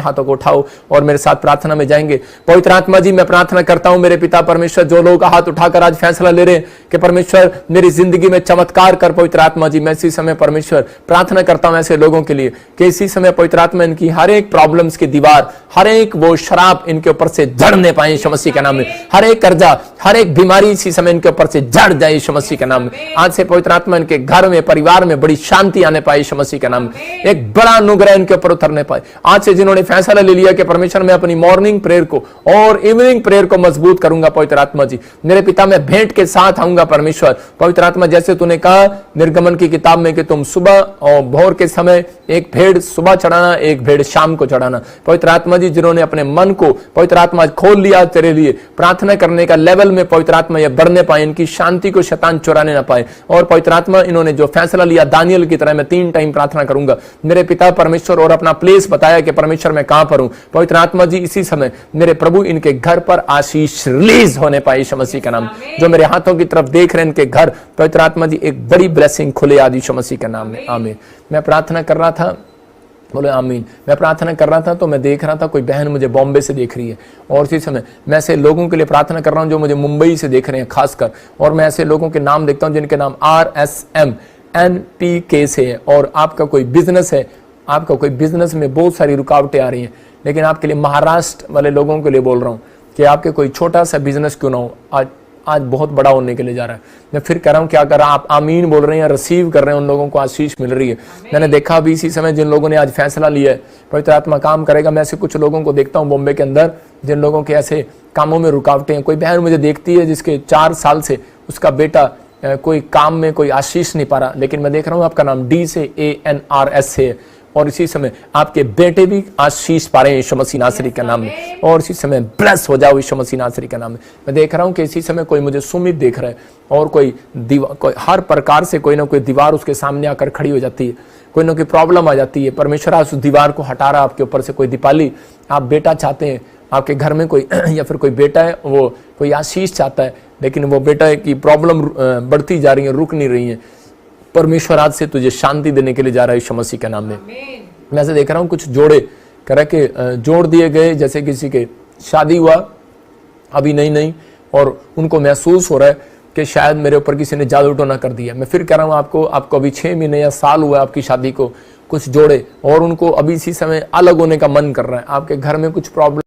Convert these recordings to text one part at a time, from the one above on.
हाथों को उठाओ और मेरे साथ प्रार्थना में जाएंगे। पवित्र आत्मा जी, मैं प्रार्थना करता हूं मेरे पिता परमेश्वर, जो लोग हाथ उठाकर आज फैसला ले रहे हैं कि परमेश्वर मेरी जिंदगी में चमत्कार कर, पवित्र आत्मा जी मैं इसी समय परमेश्वर प्रार्थना करता हूं ऐसे लोगों के लिए कि इसी समय पवित्र आत्मा इनकी हर एक प्रॉब्लम्स की दीवार, हर एक वो शराब इनके ऊपर से जड़ने पाए यीशु मसीह के नाम में, हर एक कर्जा, हर एक बीमारी इसी समय इनके ऊपर से जड़ जाए यीशु मसीह के नाम में। आज से पवित्र आत्मा इनके घर में, परिवार में बड़ी शांति आने पाए यीशु मसीह के नाम में, एक बड़ा अनुग्रह इनके ऊपर उतरने पाए। आज से जिन्होंने फैसला ले लिया कि परमेश्वर मैं अपनी मॉर्निंग प्रेयर को और इवनिंग प्रेयर को मजबूत करूंगा, पवित्र आत्मा जी मेरे पिता मैं भेंट के साथ आऊंगा परमेश्वर। पवित्र आत्मा जैसे तूने कहा निर्गमन की किताब में कि तुम सुबह और भोर के समय एक भेड़ सुबह चढ़ाना, एक भेड़ शाम को चढ़ाना। पवित्र आत्मा जी जिन्होंने अपने मन को पवित्र आत्मा खोल लिया तेरे लिए प्रार्थना करने का लेवल में, पवित्र आत्मा ये बढ़ने पाए, इनकी शांति को शैतान चुराने ना पाए। और पवित्र आत्मा इन्होंने जो फैसला लिया दानियल की तरह मैं 3 टाइम प्रार्थना करूंगा मेरे पिता परमेश्वर, और अपना प्लेस बताया कि परमेश्वर मैं कहां पर हूं। पवित्र आत्मा जी इसी समय मेरे प्रभु इनके घर पर आशीष रिलीज होने पाए यीशु मसीह का नाम। जो मेरे हाथों की तरफ देख रहे हैं इनके घर पवित्र आत्मा जी एक बड़ी ब्लेसिंग खुले आज यीशु मसीह के नाम में, आमीन। मैं प्रार्थना कर रहा था, बोले आमीन। मैं प्रार्थना कर रहा था तो मैं देख रहा था कोई बहन मुझे बॉम्बे से देख रही है, और इसी समय मैं ऐसे लोगों के लिए प्रार्थना कर रहा हूं जो मुझे मुंबई से देख रहे हैं खासकर, और मैं ऐसे लोगों के नाम देखता हूं जिनके नाम RSMNPK से है, और आपका कोई बिजनेस है, आपका कोई बिजनेस में बहुत सारी रुकावटें आ रही हैं, लेकिन आपके लिए महाराष्ट्र वाले लोगों के लिए बोल रहा हूं कि आपके कोई छोटा सा बिजनेस क्यों ना हो आज बहुत बड़ा होने के लिए जा रहा है। मैं फिर कह रहा हूं क्या कर रहा आप आमीन बोल रहे हैं, रिसीव कर रहे हैं, उन लोगों को आशीष मिल रही है। मैंने देखा अभी इसी समय जिन लोगों ने आज फैसला लिया है पवित्र आत्मा काम करेगा। मैं ऐसे कुछ लोगों को देखता हूं बॉम्बे के अंदर जिन लोगों के ऐसे कामों में रुकावटें हैं। कोई बहन मुझे देखती है जिसके 4 साल से उसका बेटा कोई काम में कोई आशीष नहीं पा रहा, लेकिन मैं देख रहा हूं आपका नाम D से ANRS से, और इसी समय आपके बेटे भी आशीष पा रहे हैं यीशु मसीह नासरी के नाम में, और इसी समय ब्लेस हो जाओ यीशु मसीह नासरी के नाम में। मैं देख रहा हूं कि इसी समय कोई मुझे सुमित देख रहा है, और कोई हर प्रकार से कोई ना कोई दीवार उसके सामने आकर खड़ी हो जाती है, कोई ना कोई प्रॉब्लम आ जाती है। परमेश्वर आज उस दीवार को हटा रहा आपके ऊपर से। कोई दीपाली आप बेटा चाहते हैं, आपके घर में कोई या फिर कोई बेटा है वो कोई आशीष चाहता है, लेकिन वो बेटा की प्रॉब्लम बढ़ती जा रही है, रुक नहीं रही है। परमेश्वर आज से तुझे शांति देने के लिए जा रहा है यीशु मसीह के नाम में। मैं ऐसे देख रहा हूं कुछ जोड़े करा के जोड़ दिए गए, जैसे किसी के शादी हुआ अभी नहीं, और उनको महसूस हो रहा है कि शायद मेरे ऊपर किसी ने जादू टोना कर दिया। मैं फिर कह रहा हूं आपको अभी 6 महीने या साल हुआ आपकी शादी को, कुछ जोड़े और उनको अभी इसी समय अलग होने का मन कर रहा है। आपके घर में कुछ प्रॉब्लम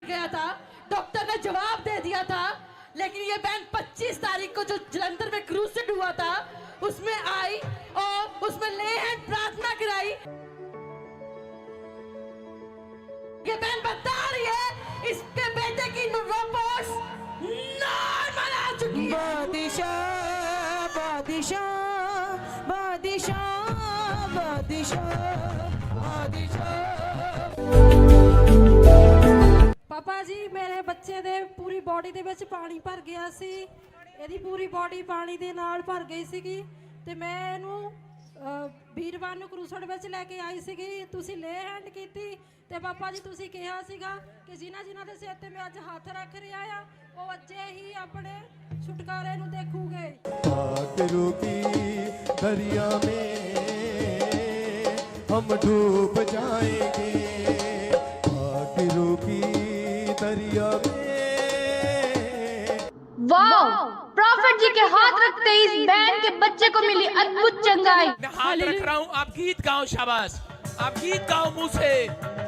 गया था, डॉक्टर ने जवाब दे दिया था, लेकिन ये बहन 25 तारीख को जो जलंधर में क्रूसेड हुआ था उसमें आई और उसमें ले हैंड प्रार्थना कराई। ये बहन बता रही है इसके बेटे की रिपोर्ट्स नॉर्मल आ चुकी है। बादशाह बादशाह बादशाह बादशाह। पापा जी मेरे ਬੱਚੇ ਦੇ ਪੂਰੀ ਬਾਡੀ ਦੇ ਵਿੱਚ ਪਾਣੀ ਭਰ ਗਿਆ ਸੀ, ਇਹਦੀ ਪੂਰੀ ਬਾਡੀ ਪਾਣੀ ਦੇ ਨਾਲ ਭਰ ਗਈ ਸੀਗੀ, ਤੇ ਮੈਂ ਇਹਨੂੰ ਵੀਰਵਾਰ ਨੂੰ ਕਰੂਸਡ ਵਿੱਚ ਲੈ ਕੇ ਆਈ ਸੀਗੀ। ਤੁਸੀਂ ਲੈ ਹੈਂਡ ਕੀਤੀ ਤੇ ਪਾਪਾ ਜੀ ਤੁਸੀਂ ਕਿਹਾ ਸੀਗਾ ਕਿ ਜਿਨ੍ਹਾਂ ਦੇ ਸਿਰ ਤੇ ਮੈਂ ਅੱਜ ਹੱਥ ਰੱਖ ਰਿਹਾ ਆ ਉਹ ਅੱਜੇ ਹੀ ਆਪਣੇ ਛੁਟਕਾਰੇ ਨੂੰ ਦੇਖੂਗੇ। पाकरों की दरिया में हम डूब जाएंगे, पाकरों की दरिया में। वाओ, प्रॉफिट जी के हाथ रखते ही इस बहन के बच्चे को मिली अद्भुत चंगाई। मैं हाथ रख रहा हूँ, आप गीत गाओ, शाबाश, आप गीत गाओ मुंह से।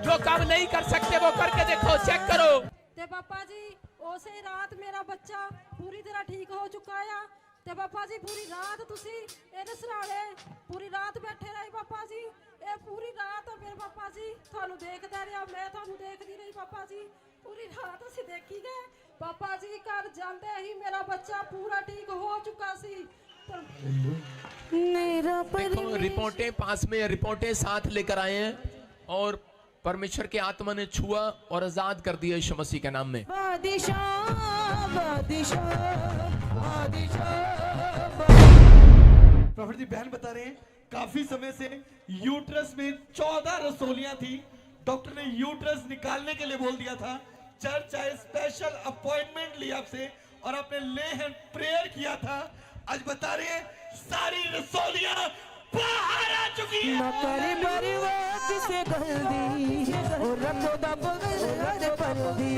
जो काम नहीं कर सकते वो करके देखो, चेक करो। ਪਾਪਾ ਜੀ ਉਸੇ ਰਾਤ ਮੇਰਾ ਬੱਚਾ ਪੂਰੀ ਤਰ੍ਹਾਂ ਠੀਕ ਹੋ ਚੁੱਕਾ ਆ ਤੇ ਪਾਪਾ ਜੀ ਪੂਰੀ ਰਾਤ ਤੁਸੀਂ ਇਹਦੇ ਸਰਾਣੇ ਪੂਰੀ ਰਾਤ ਬੈਠੇ ਰਹੇ ਪਾਪਾ ਜੀ ਇਹ ਪੂਰੀ ਰਾਤ ਮੇਰੇ ਪਾਪਾ ਜੀ ਤੁਹਾਨੂੰ ਦੇਖਦਾ ਰਿਹਾ ਮੈਂ ਤੁਹਾਨੂੰ ਦੇਖਦੀ ਰਹੀ ਪਾਪਾ ਜੀ ਪੂਰੀ ਰਾਤ ਅਸੀਂ ਦੇਖੀ ਗਏ ਪਾਪਾ ਜੀ ਘਰ ਜਾਂਦੇ ही मेरा बच्चा पूरा ठीक हो चुका सी मेरा देखो रिपोर्टें पास में, रिपोर्टें साथ लेकर आए हैं और परमेश्वर के आत्मा ने छुआ और आजाद कर दिया यीशु मसीह के नाम में। बादशाह बादशाह बादशाह। प्रॉफिट जी बहन बता रहे हैं काफी समय से यूट्रस में 14 रसोलियां थी, डॉक्टर ने यूट्रस निकालने के लिए बोल दिया था। चर्च आए, स्पेशल अपॉइंटमेंट ली आपसे और आपने ले हैंड प्रेयर किया था। आज बता रहे हैं सारी रसोलियां बाहर आ चुकी हैं। ना करे बर्बाद किसे गलती और रखो दा बगल रख पर दी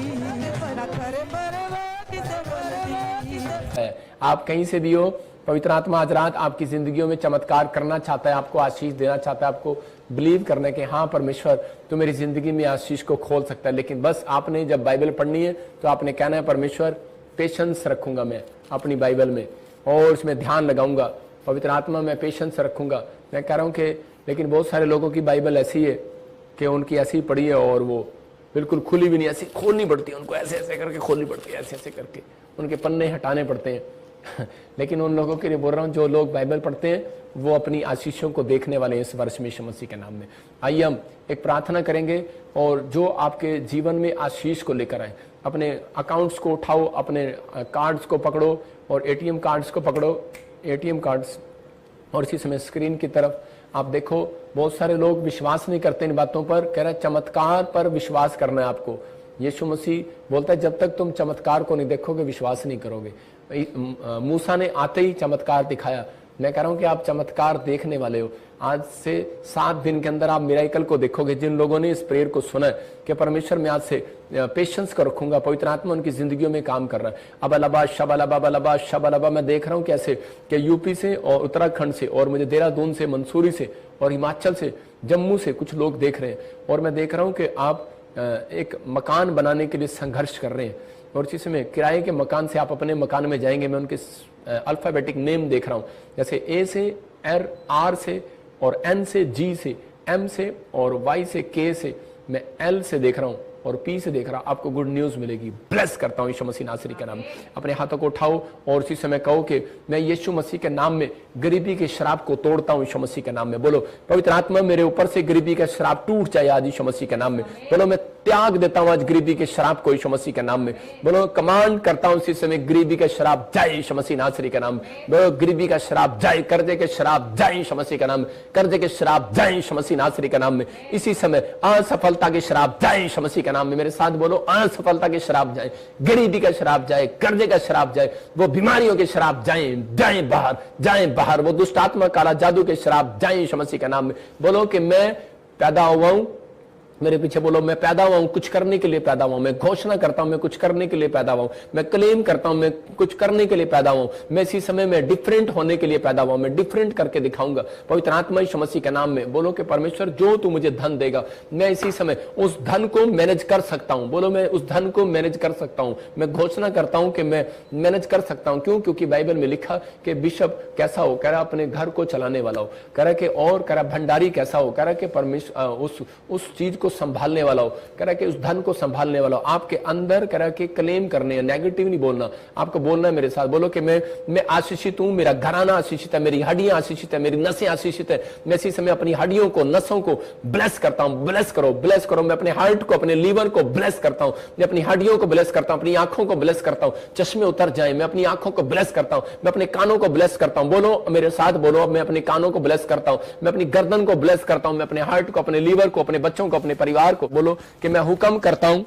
ना करे बर्बाद किसे गलती। है। आप कहीं से भी हो, पवित्र आत्मा आज रात आपकी जिंदगियों में चमत्कार करना चाहता है, आपको आशीष देना चाहता है, आपको बिलीव करने के हाँ परमेश्वर तो मेरी जिंदगी में आशीष को खोल सकता है। लेकिन बस आपने जब बाइबल पढ़नी है तो आपने कहना है परमेश्वर पेशेंस रखूंगा मैं अपनी बाइबल में और उसमें ध्यान लगाऊंगा, पवित्र आत्मा में पेशेंस रखूंगा। मैं कह रहा हूँ कि लेकिन बहुत सारे लोगों की बाइबल ऐसी है कि उनकी ऐसी पढ़ी है और वो बिल्कुल खुली भी नहीं, ऐसी खोलनी पड़ती है उनको, ऐसे ऐसे करके खोलनी पड़ती है, ऐसे ऐसे करके उनके पन्ने हटाने पड़ते हैं। लेकिन उन लोगों के लिए बोल रहा हूँ जो लोग बाइबल पढ़ते हैं वो अपनी आशीषों को देखने वाले हैं इस वर्ष में यीशु मसीह के नाम में। आइए हम एक प्रार्थना करेंगे और जो आपके जीवन में आशीष को लेकर आए, अपने अकाउंट्स को उठाओ, अपने कार्ड्स को पकड़ो और एटीएम कार्ड्स को पकड़ो, एटीएम कार्ड्स, और इसी समय स्क्रीन की तरफ आप देखो बहुत सारे लोग विश्वास नहीं करते इन बातों पर, कह रहे हैं चमत्कार पर विश्वास करना है आपको। यीशु मसीह बोलता है जब तक तुम चमत्कार को नहीं देखोगे विश्वास नहीं करोगे। मूसा ने आते ही चमत्कार दिखाया, मैं कह रहा हूं कि आप चमत्कार देखने वाले हो। आज से 7 दिन के अंदर आप मिरेकल को देखोगे। जिन लोगों ने इस प्रेयर को सुना है कि परमेश्वर मैं आज से पेशेंस को रखूंगा, पवित्र आत्मा उनकी जिंदगियों में काम कर रहा है। अबलबा शबलबा बलबा शबलबा, मैं देख रहा हूं कैसे कि यूपी से और उत्तराखंड से और मुझे देहरादून से, मंसूरी से और हिमाचल से, जम्मू से कुछ लोग देख रहे हैं और मैं देख रहा हूं कि आप एक मकान बनाने के लिए संघर्ष कर रहे हैं और इसी समय किराए के मकान से आप अपने मकान में जाएंगे। मैं उनके अल्फाबेटिक नेम देख रहा हूं, जैसे ए से आर से और एन से जी से, एम से और वाई से, के से, मैं एल से देख रहा हूं और पी से देख रहा हूं। आपको गुड न्यूज मिलेगी। ब्लेस करता हूं यीशु मसीह नासरी के नाम में। अपने हाथों को उठाओ और उसी समय कहो कि मैं यीशु मसीह के नाम में गरीबी के श्राप को तोड़ता हूं यीशु मसीह के नाम में। बोलो पवित्र आत्मा मेरे ऊपर से गरीबी का श्राप टूट जाए आज यीशु मसीह के नाम में। बोलो मैं त्याग देता हूं आज गरीबी के श्राप को यीशु मसीह के नाम में। बोलो कमांड करता हूं इसी समय गरीबी का श्राप जाए यीशु मसीह नासरी के नाम में। बोलो गरीबी का श्राप जाए, कर्जे के श्राप जाए यीशु मसीह के नाम में, कर्जे के श्राप जाए यीशु मसीह नासरी के नाम में। इसी समय असफलता के श्राप जाए यीशु मसीह के नाम में। मेरे साथ बोलो असफलता के श्राप जाए, गरीबी का श्राप जाए, कर्जे का श्राप जाए, वो बीमारियों के श्राप जाए, जाए बाहर, जाए बाहर, वो दुष्ट आत्मा काला जादू के श्राप जाए यीशु मसीह के नाम में। बोलो कि मैं पैदा हुआ हूं, मेरे पीछे बोलो मैं पैदा हुआ हूं, कुछ करने के लिए पैदा हुआ हूं। मैं घोषणा करता हूं मैं कुछ करने के लिए पैदा हुआ हूं। मैं क्लेम करता हूं मैं कुछ करने के लिए पैदा हुआ हूं। मैं इसी समय में डिफरेंट होने के लिए पैदा हुआ हूं। मैं डिफरेंट करके दिखाऊंगा पवित्र आत्मा यीशु मसीह के नाम में। बोलो कि परमेश्वर जो तू मुझे धन देगा मैं इसी समय उस धन को मैनेज कर सकता हूं। बोलो मैं उस धन को मैनेज कर सकता हूं। मैं घोषणा करता हूं कि मैं मैनेज कर सकता हूं। क्यों? क्योंकि बाइबल में लिखा कि बिशप कैसा हो, कह रहा अपने घर को चलाने वाला हो, कह रहा कि और कह रहा भंडारी कैसा हो, कह रहा कि परमेश्वर उस चीज को संभालने वाला हो, कह रहा कि उस धन को संभालने वाला हो। आपके अंदर कह रहा कि क्लेम करने है, नेगेटिव नहीं बोलना, आपको बोलना है मेरे साथ। बोलो कि मैं आशीषित हूं, मेरा घराना आशीषित है, मेरी हड्डियां आशीषित है, मेरी नसें आशीषित है। मैं इसी समय अपनी हड्डियों को, नसों को ब्लेस करता हूं। ब्लेस करो, ब्लेस करो। मैं अपने हार्ट को, अपने लीवर को ब्लेस करता हूं। मैं अपनी हड्डियों को ब्लेस करता हूं, अपनी आंखों को ब्लेस करता हूं, चश्मे उतर जाए। मैं अपनी आंखों को ब्लेस करता हूं, मैं अपने कानों को ब्लेस करता हूं। बोलो मेरे साथ, बोलो मैं अपने कानों को ब्लेस करता हूं, मैं अपनी गर्दन को ब्लेस करता हूं, मैं अपने हार्ट को, अपने लीवर को, अपने बच्चों को, अपने परिवार को। बोलो कि मैं हुक्म करता हूं,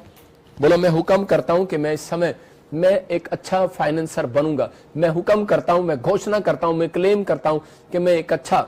बोलो मैं हुक्म करता हूं कि मैं इस समय मैं एक अच्छा फाइनेंसर बनूंगा। मैं हुक्म करता हूं, मैं घोषणा करता हूं, मैं क्लेम करता हूं कि मैं एक अच्छा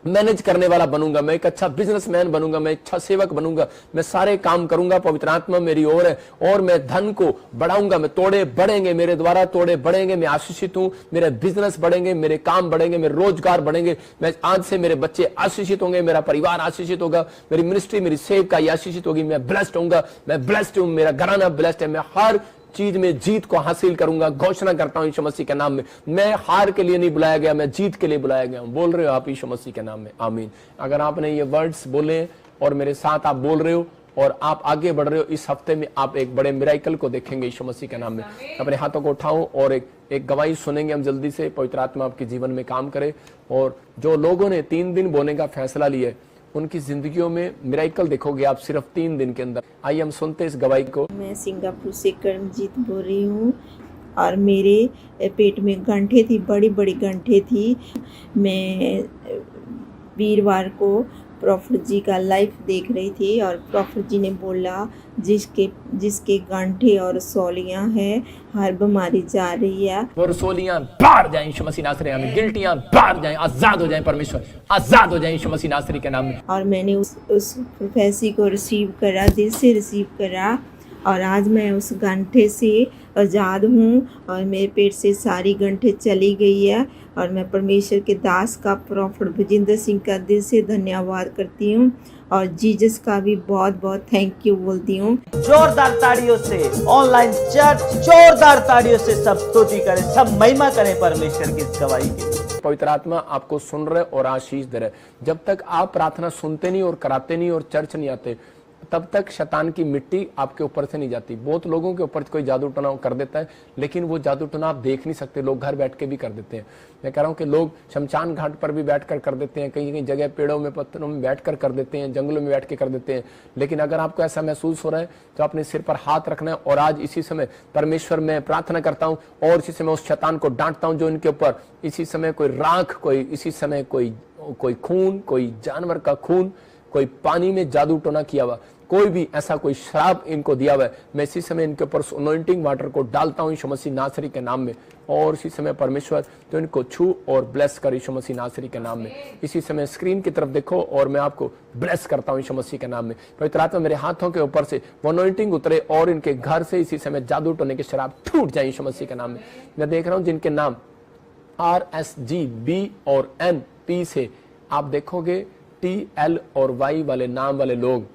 मैनेज करने वाला बनूंगा, मैं एक अच्छा बिजनेसमैन बनूंगा, मैं अच्छा सेवक बनूंगा, मैं सारे काम करूंगा, पवित्र आत्मा मेरी ओर है और मैं धन को बढ़ाऊंगा, मैं तोड़े बढ़ेंगे, मेरे द्वारा तोड़े बढ़ेंगे, मैं आशीषित हूं, मेरे बिजनेस बढ़ेंगे, मेरे काम बढ़ेंगे, मेरे रोजगार बढ़ेंगे, मैं आज से मेरे बच्चे आशीषित होंगे, मेरा परिवार आशीषित होगा, मेरी मिनिस्ट्री, मेरी सेवकाई आशीषित होगी, मैं ब्लेस्ड होऊंगा, मैं ब्लेस्ड हूं, मेरा घराना ब्लेस्ड है, मैं हर चीज में जीत को हासिल करूंगा। घोषणा करता हूं यीशु मसीह के नाम में, मैं हार के लिए नहीं बुलाया गया, मैं जीत के लिए बुलाया गया हूं। बोल रहे हो आप यीशु मसीह के नाम में? आमीन। अगर आपने ये वर्ड्स बोले और मेरे साथ आप बोल रहे हो और आप आगे बढ़ रहे हो, इस हफ्ते में आप एक बड़े मिराकल को देखेंगे यीशु मसीह के नाम में। अपने हाथों को उठाओ और एक गवाही सुनेंगे हम जल्दी से। पवित्र आत्मा आपके जीवन में काम करे और जो लोगों ने 3 दिन बोने का फैसला लिया उनकी जिंदगियों में मिराकल देखोगे आप सिर्फ 3 दिन के अंदर। आइए हम सुनते इस गवाही को। मैं सिंगापुर से कर्मजीत बोल रही हूँ और मेरे पेट में गंठे थी, बड़ी बड़ी गंठे थी। मैं वीरवार को प्रॉफिट जी का लाइव देख रही थी और प्रॉफिट जी ने बोला जिसके गंठे और रसौलियाँ हैं हर बीमारी जा रही है। वो रसौलियाँ बाहर जाएं यीशु मसीह नासरी में, गिल्टियाँ बाहर जाएं, आजाद हो जाएं, परमेश्वर आजाद हो जाएं यीशु मसीह नासरी के नाम में। और मैंने उस प्रोफेसी को रिसीव करा, दिल से रिसीव करा और आज मैं उस गंठे से आज़ाद हूँ और मेरे पेट से सारी गंठे चली गई है और मैं परमेश्वर के दास का प्रॉफिट भजिंदर सिंह का दिल से धन्यवाद करती हूँ और जीसस का भी बहुत बहुत थैंक यू बोलती हूँ। जोरदार ताड़ियों से ऑनलाइन चर्च जोरदार ताड़ियों से सब स्तुति करें, सब महिमा करें परमेश्वर की इस गवाही के। पवित्र आत्मा आपको सुन रहे और आशीष दे रहे। जब तक आप प्रार्थना सुनते नहीं और कराते नहीं और चर्च नहीं आते तब तक शैतान की मिट्टी आपके ऊपर से नहीं जाती। बहुत लोगों के ऊपर कोई जादू टोना कर देता है लेकिन वो जादू टोना आप देख नहीं सकते, लोग घर बैठ के भी कर देते हैं। मैं कह रहा हूँ कि लोग शमशान घाट पर भी बैठकर कर देते हैं, कहीं कहीं जगह पेड़ों में पत्थरों में बैठकर कर देते हैं, जंगलों में बैठ के कर देते हैं। लेकिन अगर आपको ऐसा महसूस हो रहा है तो अपने सिर पर हाथ रखना है और आज इसी समय परमेश्वर में प्रार्थना करता हूँ और इसी समय उस शैतान को डांटता हूँ जो इनके ऊपर इसी समय कोई राख, कोई इसी समय कोई खून, कोई जानवर का खून, कोई पानी में जादू टोना किया हुआ, कोई भी ऐसा कोई श्राप इनको दिया हुआ है, मैं इसी समय इनके ऊपर अनॉइंटिंग वाटर को डालता हूं यीशु मसीह नासरी के नाम में। और इसी समय परमेश्वर तो इनको छू और ब्लेस कर यीशु मसीह नासरी के नाम में। इसी समय स्क्रीन की तरफ देखो और मैं आपको ब्लेस करता हूं यीशु मसीह के नाम में। पवित्र आत्मा मेरे हाथों के ऊपर से वो अनॉइंटिंग उतरे और इनके घर से इसी समय जादू टोने के शराब टूट जाए यीशु मसीह के नाम में। मैं देख रहा हूं जिनके नाम RSG, B और NP से आप देखोगे TL और Y वाले नाम वाले लोग,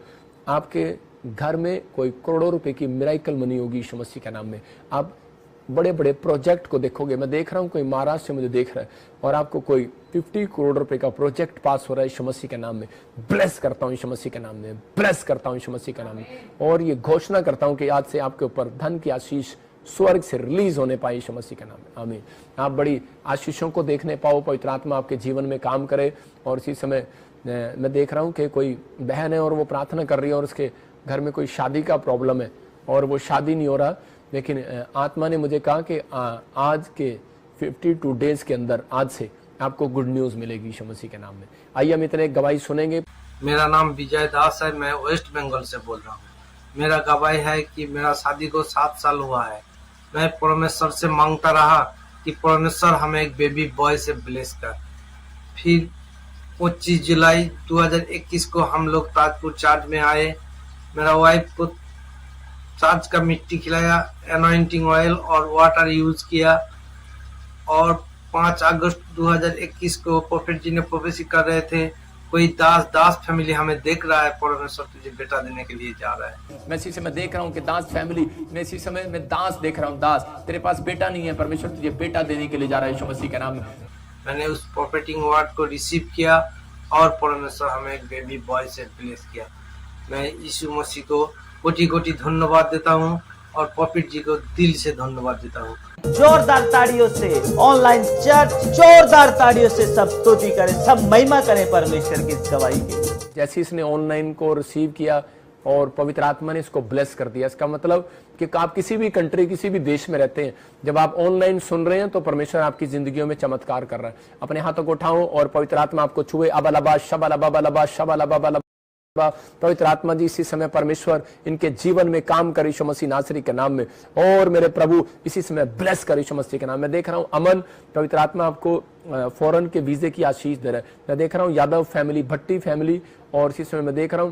आपके घर में कोई करोड़ों रुपए की मिराकल मनी होगी यीशु मसीह के नाम में। आप बड़े बड़े प्रोजेक्ट को देखोगे। मैं देख रहा हूँ कोई महाराष्ट्र से मुझे देख रहा है और आपको कोई 50 करोड़ रुपए का प्रोजेक्ट पास हो रहा है यीशु मसीह के नाम में। ब्लेस करता हूँ यीशु मसीह के नाम में, ब्लेस करता हूँ यीशु मसीह के नाम में और ये घोषणा करता हूँ कि आज से आपके ऊपर धन की आशीष स्वर्ग से रिलीज होने पाए यीशु मसीह के नाम में। आमीन। आप बड़ी आशीषों को देखने पाओ, पवित्र आत्मा आपके जीवन में काम करे। और इसी समय मैं देख रहा हूँ कि कोई बहन है और वो प्रार्थना कर रही है और उसके घर में कोई शादी का प्रॉब्लम है और वो शादी नहीं हो रहा, लेकिन आत्मा ने मुझे कहा कि आज के 52 डेज के अंदर आज से आपको गुड न्यूज़ मिलेगी यीशु मसीह के नाम में। आइए हम इतने गवाही सुनेंगे। मेरा नाम विजय दास है, मैं वेस्ट बंगाल से बोल रहा हूँ। मेरा गवाही है कि मेरा शादी को 7 साल हुआ है। मैं परमेश्वर से मांगता रहा कि परमेश्वर हमें एक बेबी बॉय से ब्लेस कर। फिर 25 जुलाई 2021 को हम लोग ताजपुर चर्च में आए। मेरा वाइफ को चर्च का मिट्टी खिलाया, एनॉइंटिंग ऑयल और वाटर यूज किया और 5 अगस्त 2021 को प्रॉफिट जी ने प्रोफेसी कर रहे थे, कोई दास फैमिली हमें देख रहा है, परमेश्वर तुझे बेटा देने के लिए जा रहा है। मैं इसी समय देख रहा हूँ कि दास फैमिली, मैं इसी समय मैं दास देख रहा हूँ, दास तेरे पास बेटा नहीं है, परमेश्वर तुझे बेटा देने के लिए जा रहा है यीशु मसीह के नाम में। मैंने उस प्रॉफिटिंग वर्ड को रिसीव किया और परमेश्वर हमें एक बेबी बॉय से ब्लेस किया। मैं यीशु मसीह को कोटि कोटि धन्यवाद देता हूँ और प्रॉफिट जी को दिल से धन्यवाद देता हूँ। जोरदार ताड़ियों से ऑनलाइन चर्च जोरदार ताड़ियों से सब स्तुति करें, सब महिमा करें परमेश्वर की इस गवाही की। जैसे इसने ऑनलाइन को रिसीव किया और पवित्र आत्मा ने इसको ब्लेस कर दिया, इसका मतलब कि आप किसी भी कंट्री, किसी भी देश में रहते हैं, जब आप ऑनलाइन सुन रहे हैं तो परमेश्वर आपकी जिंदगियों में चमत्कार कर रहा है। अपने हाथों को उठाओ और पवित्र आत्मा आपको छुए। अबा लबा शबा लबा लबा शबा लबा पवित्र आत्मा जी इसी समय परमेश्वर इनके जीवन में काम कर यीशु मसीह नासरी के नाम में, और मेरे प्रभु इसी समय ब्लेस कर यीशु मसीह के नाम में। देख रहा हूं अमन, पवित्र आत्मा आपको फॉरेन के वीजे की आशीष दे रहा है। मैं देख रहा हूं यादव फैमिली, भट्टी फैमिली, और इसी समय मैं देख रहा हूं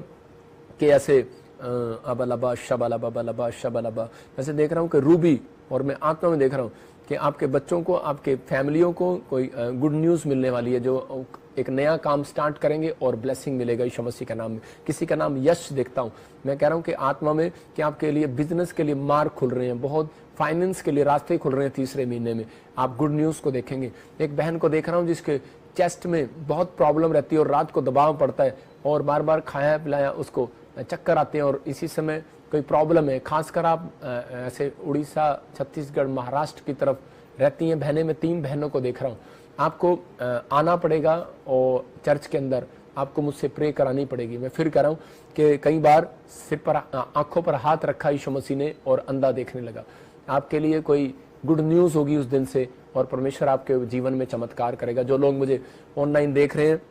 कि ऐसे अबलबा शबलबा शबलबा, ऐसे देख रहा हूं कि रूबी, और मैं आत्मा में देख रहा हूं कि आपके बच्चों को, आपके फैमिलियों को कोई गुड न्यूज़ मिलने वाली है, जो एक नया काम स्टार्ट करेंगे और ब्लेसिंग मिलेगा यीशु मसीह का नाम में। किसी का नाम यश देखता हूँ। मैं कह रहा हूँ कि आत्मा में कि आपके लिए बिजनेस के लिए मार्ग खुल रहे हैं, बहुत फाइनेंस के लिए रास्ते खुल रहे हैं। तीसरे महीने में आप गुड न्यूज़ को देखेंगे। एक बहन को देख रहा हूँ जिसके चेस्ट में बहुत प्रॉब्लम रहती है और रात को दबाव पड़ता है और बार बार खाया पिलाया उसको चक्कर आते हैं, और इसी समय कोई प्रॉब्लम है। खासकर आप ऐसे उड़ीसा, छत्तीसगढ़, महाराष्ट्र की तरफ रहती हैं बहनें। मैं 3 बहनों को देख रहा हूँ। आपको आना पड़ेगा और चर्च के अंदर आपको मुझसे प्रे करानी पड़ेगी। मैं फिर कह रहा हूँ कि कई बार सिर पर, आंखों पर हाथ रखा यीशु मसीह ने और अंधा देखने लगा। आपके लिए कोई गुड न्यूज़ होगी उस दिन से, और परमेश्वर आपके जीवन में चमत्कार करेगा। जो लोग मुझे ऑनलाइन देख रहे हैं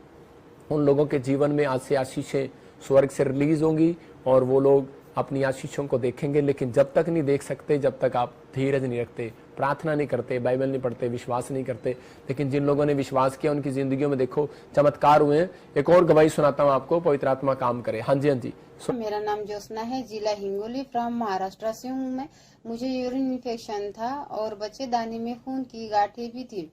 उन लोगों के जीवन में आज से आशीषें स्वर्ग से रिलीज होंगी और वो लोग अपनी आशीषों को देखेंगे। लेकिन जब तक नहीं देख सकते, जब तक आप धीरज नहीं रखते, प्रार्थना नहीं करते, बाइबल नहीं पढ़ते, विश्वास नहीं करते। लेकिन जिन लोगों ने विश्वास किया उनकी जिंदगियों में देखो चमत्कार हुए हैं। एक और गवाही सुनाता हूँ आपको, पवित्र आत्मा काम करे। हाँ जी, हाँ जी। मेरा नाम ज्योत्सना है, जिला हिंगोली, फ्रॉम महाराष्ट्र से हूँ मैं। मुझे यूरिन इन्फेक्शन था और बच्चेदानी में खून की गांठें भी थी।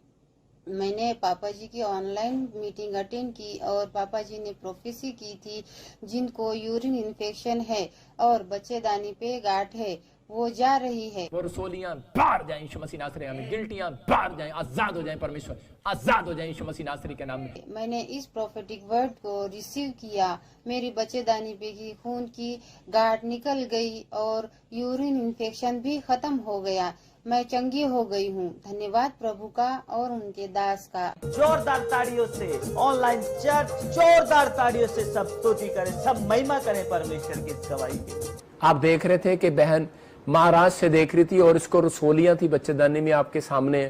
मैंने पापा जी की ऑनलाइन मीटिंग अटेंड की और पापा जी ने प्रोफेसी की थी जिनको यूरिन इन्फेक्शन है और बच्चेदानी पे गांठ है, वो जा रही है। वो रसोलियां बाहर जाएं यीशु मसीह नासरी में, गिल्टियां बाहर जाएं, आजाद हो जाएं, परमेश्वर आजाद हो जाएं यीशु मसीह नासरी के नाम में। मैंने इस प्रोफेटिक वर्ड को रिसीव किया। मेरी बच्चेदानी पे की खून की गांठ निकल गई और यूरिन इन्फेक्शन भी खत्म हो गया। मैं चंगी हो गई हूँ। धन्यवाद प्रभु का और उनके दास का। जोरदार ताड़ियों से ऑनलाइन चर्च जोरदार ताड़ियों से सब स्तुति करें, सब महिमा करें परमेश्वर की इस गवाही के। आप देख रहे थे कि बहन महाराष्ट्र से देख रही थी और इसको रसोलियां थी बच्चेदानी में आपके सामने।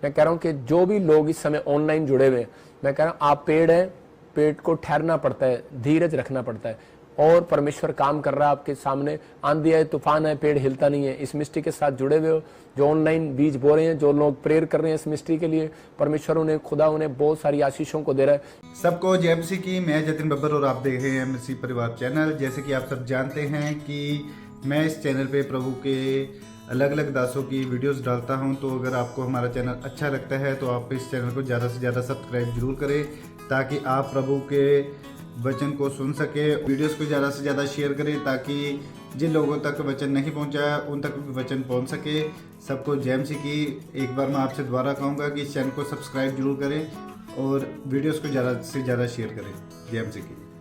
मैं कह रहा हूं कि जो भी लोग इस समय ऑनलाइन जुड़े हुए हैं, मैं कह रहा हूं आप पेड़ हैं, पेड़ को ठहरना पड़ता है, धीरज रखना पड़ता है, और परमेश्वर काम कर रहा है आपके सामने। आंधी है, तूफान है, पेड़ हिलता नहीं है। इस मिस्ट्री के साथ जुड़े हुए हो, जो ऑनलाइन बीज बो रहे हैं, जो लोग प्रेयर कर रहे हैं इस मिस्ट्री के लिए, परमेश्वर उन्हें, खुदा उन्हें बहुत सारी आशीषों को दे रहा है। सबको जय मसीह की। मैं जतिन बब्बर और आप देख रहे हैं मसीह परिवार चैनल। जैसे कि आप सब जानते हैं कि मैं इस चैनल पे प्रभु के अलग अलग दासों की वीडियोस डालता हूं, तो अगर आपको हमारा चैनल अच्छा लगता है तो आप इस चैनल को ज़्यादा से ज़्यादा सब्सक्राइब जरूर करें, ताकि आप प्रभु के वचन को सुन सके। वीडियोस को ज़्यादा से ज़्यादा शेयर करें ताकि जिन लोगों तक वचन नहीं पहुंचा उन तक भी वचन पहुंच सके। सबको जय मसीह की। एक बार मैं आपसे दोबारा कहूँगा कि इस चैनल को सब्सक्राइब जरूर करें और वीडियोस को ज़्यादा से ज़्यादा शेयर करें। जय मसीह की।